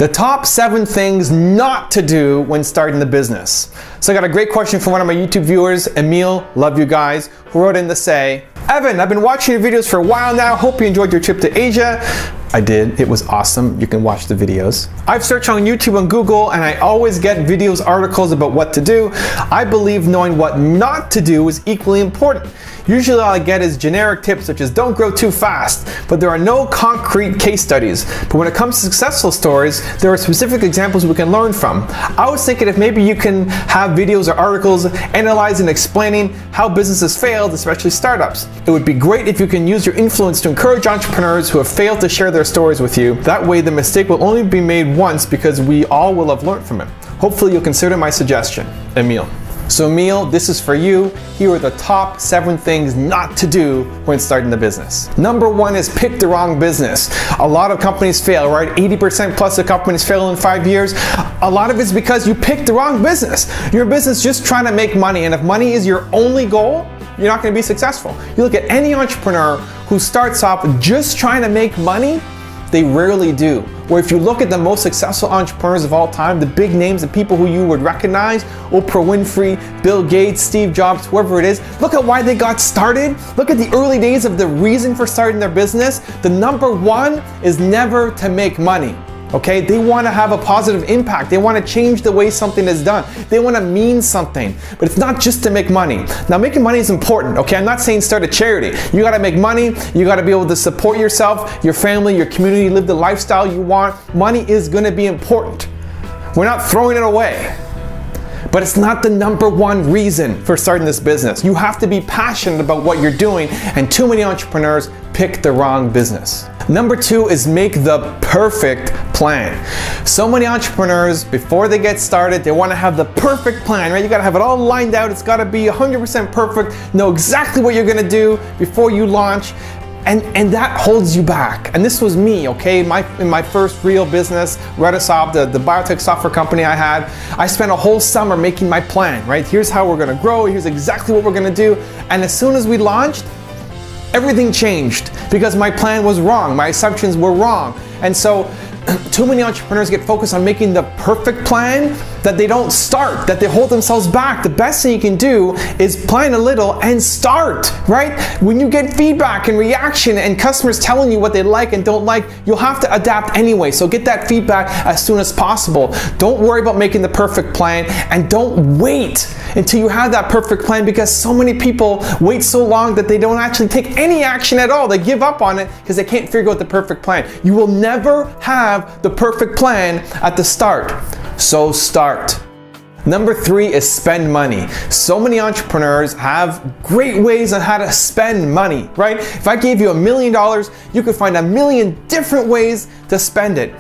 The top 7 things not to do when starting the business. So I got a great question from one of my YouTube viewers, Emil, love you guys, who wrote in to say, Evan, I've been watching your videos for a while now. Hope you enjoyed your trip to Asia. I did. It was awesome. You can watch the videos. I've searched on YouTube and Google, and I always get videos, articles about what to do. I believe knowing what not to do is equally important. Usually all I get is generic tips such as don't grow too fast, but there are no concrete case studies. But when it comes to successful stories, there are specific examples we can learn from. I was thinking if maybe you can have videos or articles analyzing and explaining how businesses failed, especially startups. It would be great if you can use your influence to encourage entrepreneurs who have failed to share their stories with you. That way the mistake will only be made once because we all will have learned from it. Hopefully you'll consider my suggestion. Emil. So Emil, this is for you. Here are the top 7 things not to do when starting the business. Number 1 is pick the wrong business. A lot of companies fail, right? 80% plus of companies fail in 5 years. A lot of it's because you picked the wrong business. Your business just trying to make money, and if money is your only goal, you're not going to be successful. You look at any entrepreneur who starts off just trying to make money, they rarely do. Or if you look at the most successful entrepreneurs of all time, the big names, the people who you would recognize, Oprah Winfrey, Bill Gates, Steve Jobs, whoever it is, look at why they got started. Look at the early days of the reason for starting their business. The number 1 is never to make money. Okay, they want to have a positive impact. They want to change the way something is done. They want to mean something, but it's not just to make money. Now, making money is important. Okay, I'm not saying start a charity. You got to make money. You got to be able to support yourself, your family, your community, live the lifestyle you want. Money is going to be important. We're not throwing it away. But it's not the number 1 reason for starting this business. You have to be passionate about what you're doing, and too many entrepreneurs pick the wrong business. Number 2 is make the perfect plan. So many entrepreneurs, before they get started, they want to have the perfect plan, right? You got to have it all lined out. It's got to be 100% perfect, know exactly what you're going to do before you launch. And that holds you back. And this was me, okay? In my first real business, Redisoft, the biotech software company I had, I spent a whole summer making my plan, right? Here's how we're gonna grow, here's exactly what we're gonna do. And as soon as we launched, everything changed because my plan was wrong, my assumptions were wrong. And so, too many entrepreneurs get focused on making the perfect plan that they don't start, that they hold themselves back. The best thing you can do is plan a little and start, right? When you get feedback and reaction and customers telling you what they like and don't like, you'll have to adapt anyway. So get that feedback as soon as possible. Don't worry about making the perfect plan, and don't wait until you have that perfect plan, because so many people wait so long that they don't actually take any action at all. They give up on it because they can't figure out the perfect plan. You will never have the perfect plan at the start. So start. Number 3 is spend money. So many entrepreneurs have great ways on how to spend money, right? If I gave you $1 million, you could find 1 million different ways to spend it.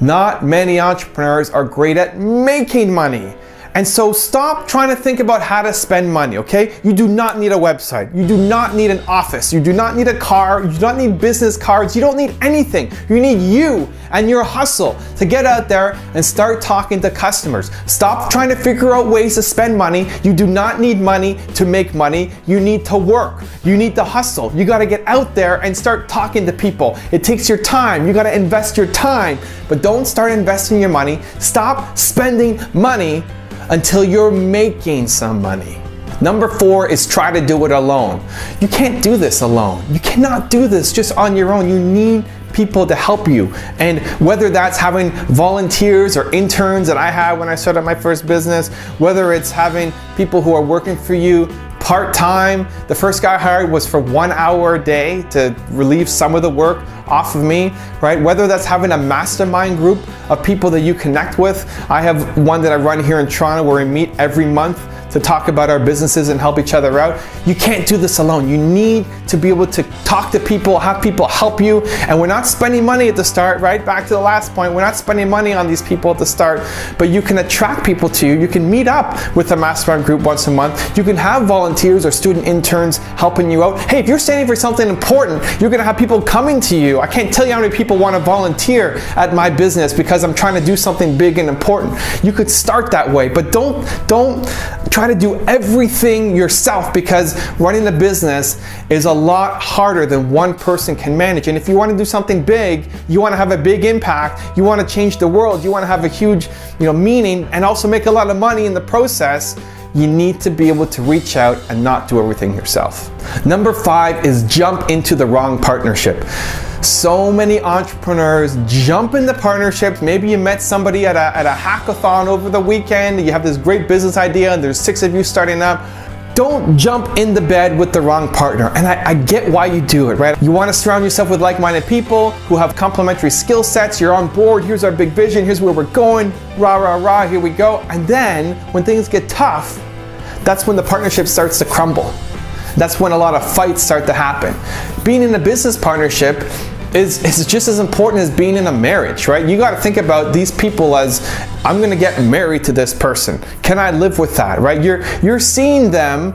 Not many entrepreneurs are great at making money. And so stop trying to think about how to spend money, okay? You do not need a website. You do not need an office. You do not need a car. You do not need business cards. You don't need anything. You need you and your hustle to get out there and start talking to customers. Stop trying to figure out ways to spend money. You do not need money to make money. You need to work. You need to hustle. You got to get out there and start talking to people. It takes your time. You got to invest your time, but don't start investing your money. Stop spending money until you're making some money. Number 4 is try to do it alone. You can't do this alone. You cannot do this just on your own. You need people to help you. And whether that's having volunteers or interns that I had when I started my first business, whether it's having people who are working for you part-time. The first guy I hired was for 1 hour a day to relieve some of the work off of me, right? Whether that's having a mastermind group of people that you connect with. I have one that I run here in Toronto where we meet every month to talk about our businesses and help each other out. You can't do this alone. You need to be able to talk to people, have people help you. And we're not spending money at the start, right? Back to the last point, we're not spending money on these people at the start, but you can attract people to you. You can meet up with a mastermind group once a month. You can have volunteers or student interns helping you out. Hey, if you're standing for something important, you're gonna have people coming to you. I can't tell you how many people want to volunteer at my business because I'm trying to do something big and important. You could start that way, but don't try try to do everything yourself, because running a business is a lot harder than one person can manage. And if you want to do something big, you want to have a big impact, you want to change the world, you want to have a huge, meaning, and also make a lot of money in the process, you need to be able to reach out and not do everything yourself. Number 5 is jump into the wrong partnership. So many entrepreneurs jump into partnerships. Maybe you met somebody at a hackathon over the weekend, you have this great business idea and there's 6 of you starting up. Don't jump in the bed with the wrong partner. And I get why you do it, right? You want to surround yourself with like-minded people who have complementary skill sets. You're on board. Here's our big vision. Here's where we're going. Rah, rah, rah. Here we go. And then when things get tough, that's when the partnership starts to crumble. That's when a lot of fights start to happen. Being in a business partnership is just as important as being in a marriage, right? You got to think about these people as, I'm going to get married to this person. Can I live with that, right? You're seeing them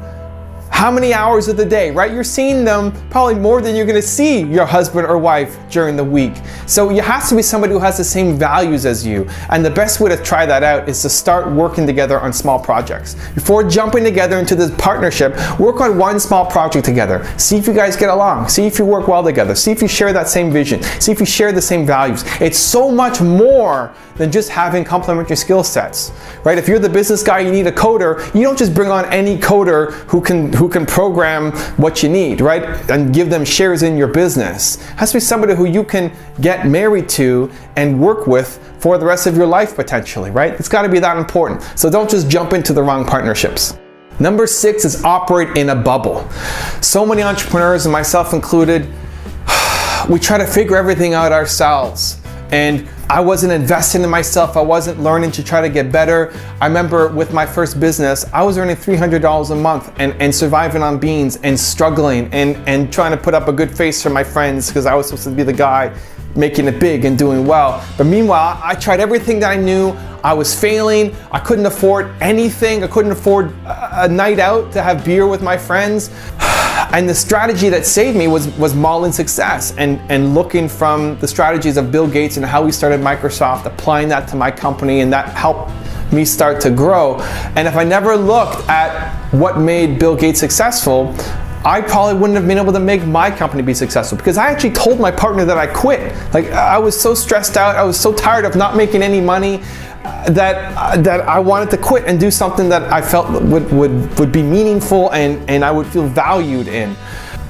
how many hours of the day, right? You're seeing them probably more than you're going to see your husband or wife during the week. So you have to be somebody who has the same values as you. And the best way to try that out is to start working together on small projects. Before jumping together into this partnership, work on one small project together. See if you guys get along. See if you work well together. See if you share that same vision. See if you share the same values. It's so much more than just having complementary skill sets, right? If you're the business guy, you need a coder. You don't just bring on any coder who can program what you need, right? And give them shares in your business. It has to be somebody who you can get married to and work with for the rest of your life potentially, right? It's got to be that important. So don't just jump into the wrong partnerships. Number 6 is operate in a bubble. So many entrepreneurs, and myself included, we try to figure everything out ourselves. And I wasn't investing in myself. I wasn't learning to try to get better. I remember with my first business, I was earning $300 a month and surviving on beans and struggling and trying to put up a good face for my friends because I was supposed to be the guy making it big and doing well. But meanwhile, I tried everything that I knew. I was failing. I couldn't afford anything. I couldn't afford a night out to have beer with my friends. And the strategy that saved me was modeling success and looking from the strategies of Bill Gates and how we started Microsoft, applying that to my company, and that helped me start to grow. And if I never looked at what made Bill Gates successful, I probably wouldn't have been able to make my company be successful, because I actually told my partner that I quit. Like, I was so stressed out, I was so tired of not making any money that I wanted to quit and do something that I felt would be meaningful and I would feel valued in.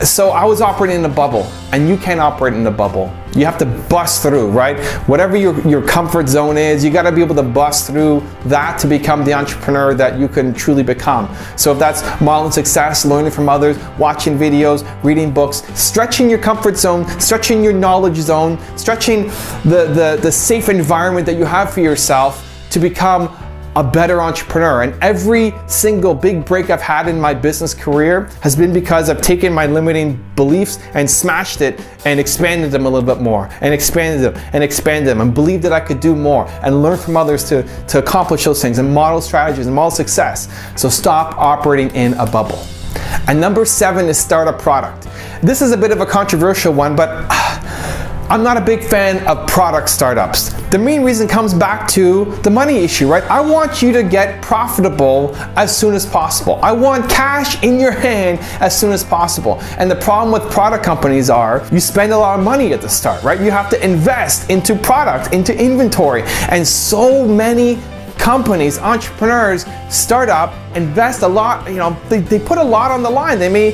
So I was operating in a bubble, and you can't operate in a bubble. You have to bust through, right? Whatever your comfort zone is, you gotta be able to bust through that to become the entrepreneur that you can truly become. So if that's modeling success, learning from others, watching videos, reading books, stretching your comfort zone, stretching your knowledge zone, stretching the safe environment that you have for yourself to become a better entrepreneur. And every single big break I've had in my business career has been because I've taken my limiting beliefs and smashed it and expanded them a little bit more, and expanded them and believed that I could do more and learn from others to accomplish those things and model strategies and model success. So stop operating in a bubble. And number 7 is start a product. This is a bit of a controversial one, but I'm not a big fan of product startups. The main reason comes back to the money issue, right? I want you to get profitable as soon as possible. I want cash in your hand as soon as possible. And the problem with product companies are you spend a lot of money at the start, right? You have to invest into product, into inventory. And so many companies, entrepreneurs, start up, invest a lot, they put a lot on the line. They may,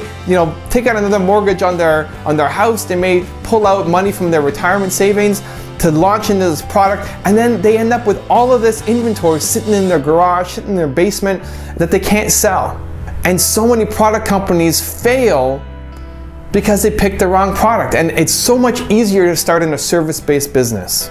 take out another mortgage on their house. They may pull out money from their retirement savings to launch into this product, and then they end up with all of this inventory sitting in their garage, sitting in their basement that they can't sell. And so many product companies fail because they picked the wrong product. And it's so much easier to start in a service-based business,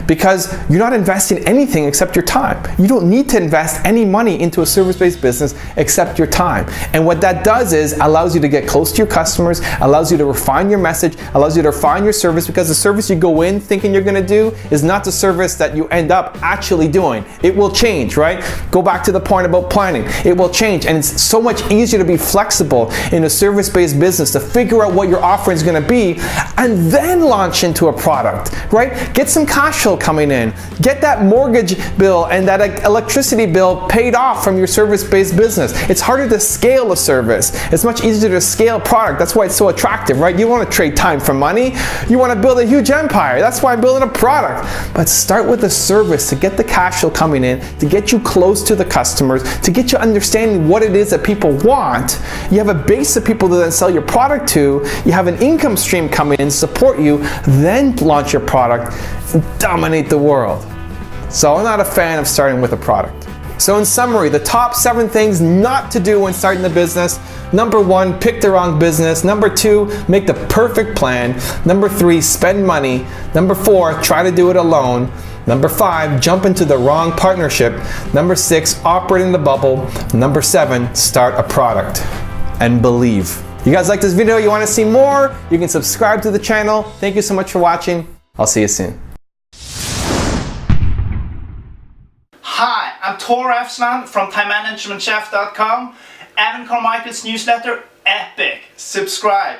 because you're not investing anything except your time. You don't need to invest any money into a service-based business except your time. And what that does is allows you to get close to your customers, allows you to refine your message, allows you to refine your service, because the service you go in thinking you're gonna do is not the service that you end up actually doing. It will change, right? Go back to the point about planning. It will change, and it's so much easier to be flexible in a service-based business, to figure out what your offering is gonna be and then launch into a product, right? Get some cash flow coming in. Get that mortgage bill and that electricity bill paid off from your service-based business. It's harder to scale a service. It's much easier to scale a product. That's why it's so attractive, right? You want to trade time for money. You want to build a huge empire. That's why I'm building a product. But start with a service to get the cash flow coming in, to get you close to the customers, to get you understanding what it is that people want. You have a base of people to then sell your product to. You have an income stream coming in, support you, then launch your product and dominate the world. So I'm not a fan of starting with a product. So in summary, the top 7 things not to do when starting the business. Number 1, pick the wrong business. Number 2, make the perfect plan. Number 3, spend money. Number 4, try to do it alone. Number 5, jump into the wrong partnership. Number 6, operate in the bubble. Number 7, start a product. And believe. You guys like this video? You want to see more? You can subscribe to the channel. Thank you so much for watching. I'll see you soon. Hi, I'm Tor Efsman from TimeManagementChef.com. Evan Carmichael's newsletter, Epic. Subscribe.